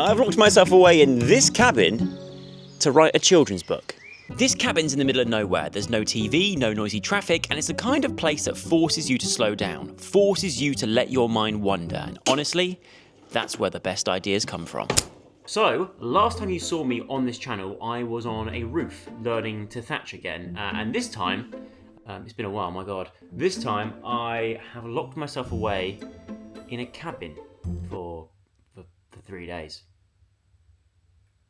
I've locked myself away in this cabin to write a children's book. This cabin's in the middle of nowhere. There's no TV, no noisy traffic, and it's the kind of place that forces you to slow down, forces you to let your mind wander, and honestly, that's where the best ideas come from. So, last time you saw me on this channel, I was on a roof learning to thatch again, and this time, it's been a while, my god, this time I have locked myself away in a cabin for 3 days.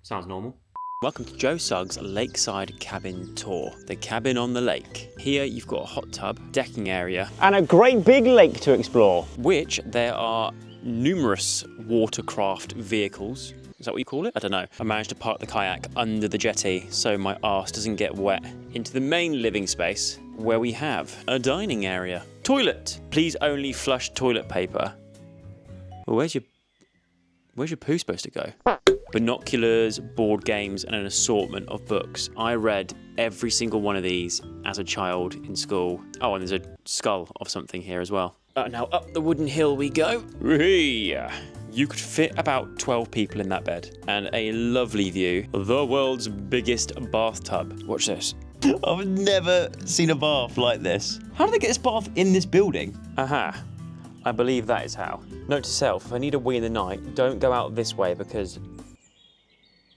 Sounds normal. Welcome to Joe Suggs' Lakeside Cabin Tour, the cabin on the lake. Here you've got a hot tub, decking area, and a great big lake to explore, which there are numerous watercraft vehicles. Is that what you call it? I don't know. I managed to park the kayak under the jetty so my arse doesn't get wet into the main living space where we have a dining area. Toilet. Please only flush toilet paper. Well, where's your poo supposed to go? Binoculars, board games, and an assortment of books. I read every single one of these as a child in school. Oh, and there's a skull of something here as well. Now up the wooden hill we go. You could fit about 12 people in that bed. And a lovely view. The world's biggest bathtub. Watch this. I've never seen a bath like this. How did they get this bath in this building? Aha. I believe that is how. Note to self, if I need a wee in the night, don't go out this way because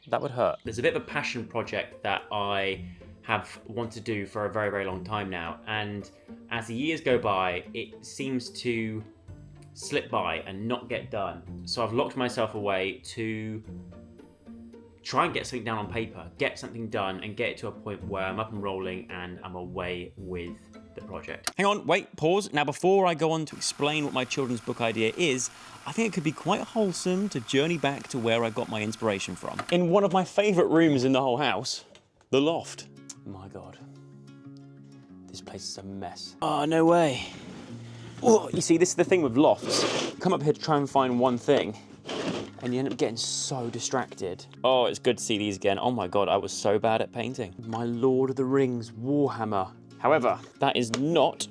that would hurt. There's a bit of a passion project that I have wanted to do for a very, very long time now. And as the years go by, it seems to slip by and not get done. So I've locked myself away to try and get something down on paper, get something done and get it to a point where I'm up and rolling and I'm away with the project. Hang on, wait, pause. Now before I go on to explain what my children's book idea is, I think it could be quite wholesome to journey back to where I got my inspiration from. In one of my favourite rooms in the whole house, the loft. My God, this place is a mess. Oh, no way. Oh, you see, this is the thing with lofts. Come up here to try and find one thing, and you end up getting so distracted. Oh, it's good to see these again. Oh my God, I was so bad at painting. My Lord of the Rings Warhammer. However, that is not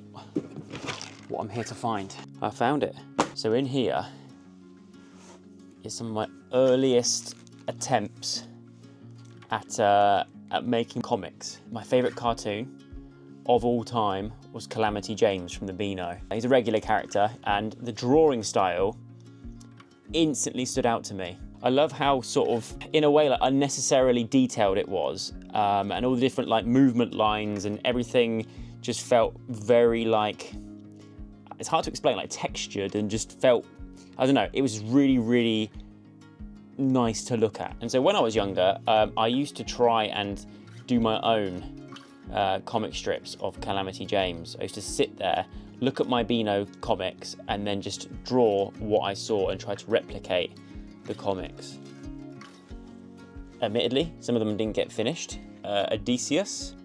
what I'm here to find. I found it. So in here is some of my earliest attempts at making comics. My favourite cartoon of all time was Calamity James from the Beano. He's a regular character, and the drawing style instantly stood out to me. I love how sort of, in a way, like unnecessarily detailed it was, and all the different like movement lines and everything just felt very like, it's hard to explain, like textured and just felt, I don't know, it was really, really nice to look at. And so when I was younger, I used to try and do my own comic strips of Calamity James. I used to sit there, look at my Beano comics, and then just draw what I saw and try to replicate the comics. Admittedly, some of them didn't get finished. Odysseus,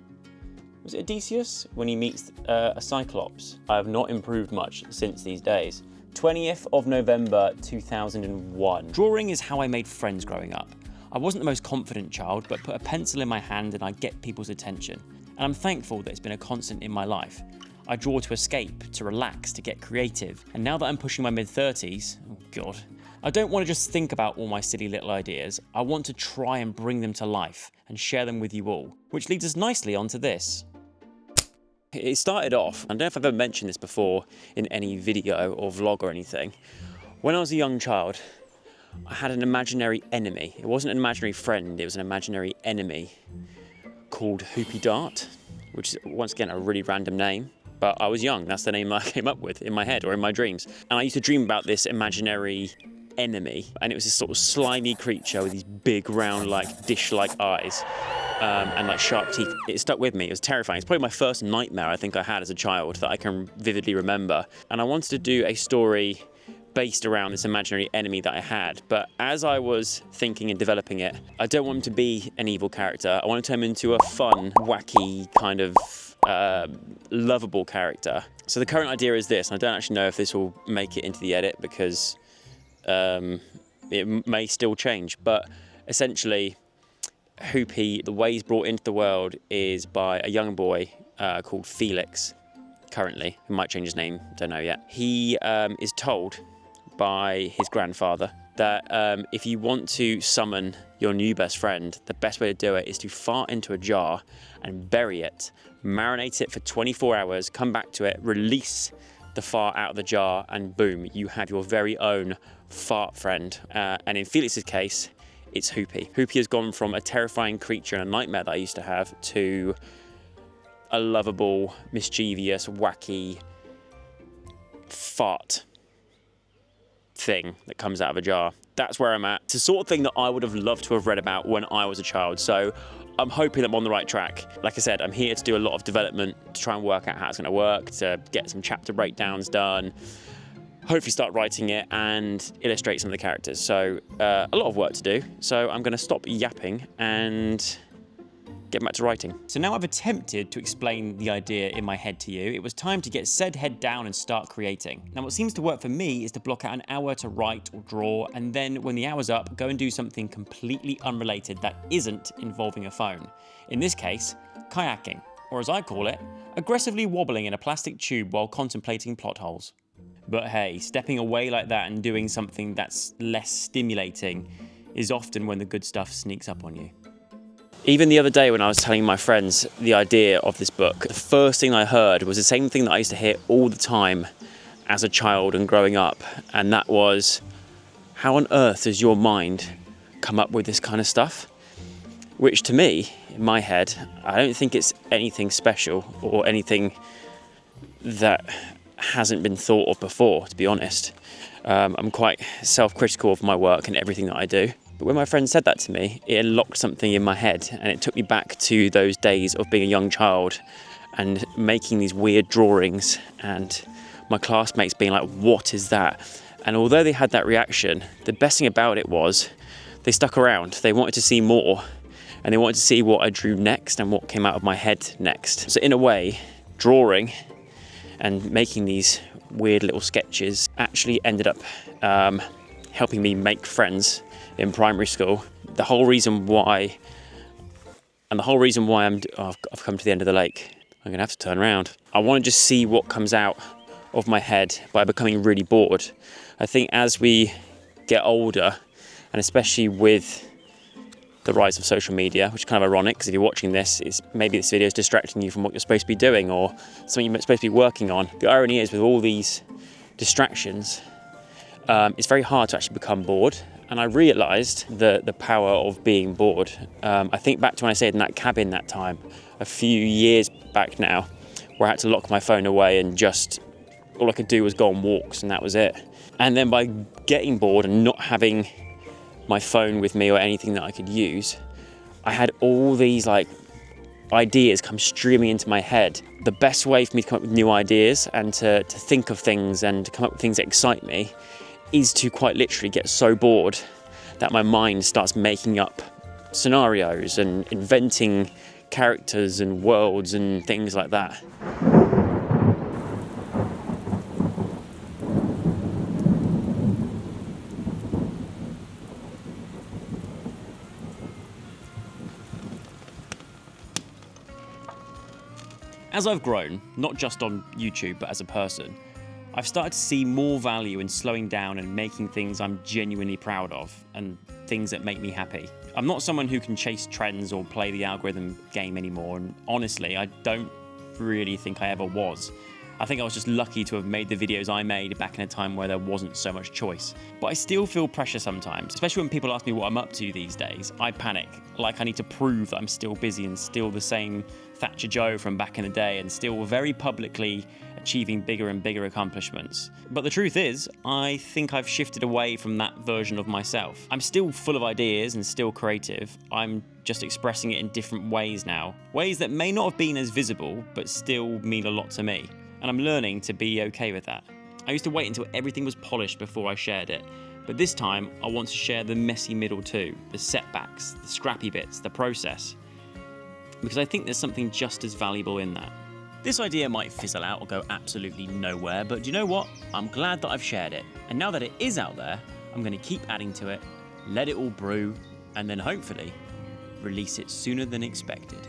was it Odysseus? When he meets a Cyclops. I have not improved much since these days. 20th of November 2001. Drawing is how I made friends growing up. I wasn't the most confident child, but put a pencil in my hand and I'd get people's attention. And I'm thankful that it's been a constant in my life. I draw to escape, to relax, to get creative. And now that I'm pushing my mid-30s, oh God, I don't want to just think about all my silly little ideas. I want to try and bring them to life and share them with you all. Which leads us nicely onto this. It started off, I don't know if I've ever mentioned this before in any video or vlog or anything. When I was a young child, I had an imaginary enemy. It wasn't an imaginary friend, it was an imaginary enemy called Hoopy Dart, which is, once again, a really random name, but I was young. That's the name I came up with in my head or in my dreams. And I used to dream about this imaginary enemy, and it was this sort of slimy creature with these big, round, like dish-like eyes and like sharp teeth. It stuck with me. It was terrifying. It's probably my first nightmare I think I had as a child that I can vividly remember. And I wanted to do a story based around this imaginary enemy that I had. But as I was thinking and developing it, I don't want him to be an evil character. I want to turn him into a fun, wacky, kind of lovable character. So the current idea is this. I don't actually know if this will make it into the edit because it may still change. But essentially, Hoopy, the way he's brought into the world is by a young boy called Felix, currently. He might change his name, don't know yet. He is told by his grandfather that if you want to summon your new best friend, the best way to do it is to fart into a jar and bury it, marinate it for 24 hours, come back to it, release the fart out of the jar, and boom, you have your very own fart friend. And in Felix's case, it's Hoopy. Hoopy has gone from a terrifying creature and a nightmare that I used to have to a lovable, mischievous, wacky fart thing that comes out of a jar. That's where I'm at. It's the sort of thing that I would have loved to have read about when I was a child. So I'm hoping that I'm on the right track. Like I said, I'm here to do a lot of development to try and work out how it's going to work, to get some chapter breakdowns done, hopefully start writing it and illustrate some of the characters. So a lot of work to do. So I'm going to stop yapping and get back to writing. So now I've attempted to explain the idea in my head to you. It was time to get said head down and start creating. Now what seems to work for me is to block out an hour to write or draw, and then when the hour's up, go and do something completely unrelated that isn't involving a phone. In this case, kayaking, or as I call it, aggressively wobbling in a plastic tube while contemplating plot holes. But hey, stepping away like that and doing something that's less stimulating is often when the good stuff sneaks up on you. Even the other day when I was telling my friends the idea of this book, the first thing I heard was the same thing that I used to hear all the time as a child and growing up, and that was, how on earth does your mind come up with this kind of stuff? Which to me, in my head, I don't think it's anything special or anything that hasn't been thought of before, to be honest. I'm quite self-critical of my work and everything that I do. But when my friend said that to me, it unlocked something in my head, and it took me back to those days of being a young child and making these weird drawings, and my classmates being like, what is that? And although they had that reaction, the best thing about it was they stuck around. They wanted to see more, and they wanted to see what I drew next and what came out of my head next. So in a way, drawing and making these weird little sketches actually ended up helping me make friends in primary school. The whole reason why I've come to the end of the lake. I'm gonna have to turn around. I want to just see what comes out of my head by becoming really bored. I think as we get older, and especially with the rise of social media, which is kind of ironic because if you're watching this, maybe this video is distracting you from what you're supposed to be doing or something you're supposed to be working on. The irony is with all these distractions, it's very hard to actually become bored. And I realised the power of being bored. I think back to when I stayed in that cabin that time, a few years back now, where I had to lock my phone away and just, all I could do was go on walks and that was it. And then by getting bored and not having my phone with me or anything that I could use, I had all these like ideas come streaming into my head. The best way for me to come up with new ideas and to think of things and to come up with things that excite me is to quite literally get so bored that my mind starts making up scenarios and inventing characters and worlds and things like that. As I've grown, not just on YouTube but as a person, I've started to see more value in slowing down and making things I'm genuinely proud of and things that make me happy. I'm not someone who can chase trends or play the algorithm game anymore, and honestly, I don't really think I ever was. I think I was just lucky to have made the videos I made back in a time where there wasn't so much choice. But I still feel pressure sometimes, especially when people ask me what I'm up to these days. I panic, like I need to prove that I'm still busy and still the same Thatcher Joe from back in the day and still very publicly achieving bigger and bigger accomplishments. But the truth is, I think I've shifted away from that version of myself. I'm still full of ideas and still creative. I'm just expressing it in different ways now. Ways that may not have been as visible, but still mean a lot to me. And I'm learning to be okay with that. I used to wait until everything was polished before I shared it. But this time, I want to share the messy middle too. The setbacks, the scrappy bits, the process. Because I think there's something just as valuable in that. This idea might fizzle out or go absolutely nowhere, but do you know what? I'm glad that I've shared it. And now that it is out there, I'm going to keep adding to it, let it all brew, and then hopefully release it sooner than expected.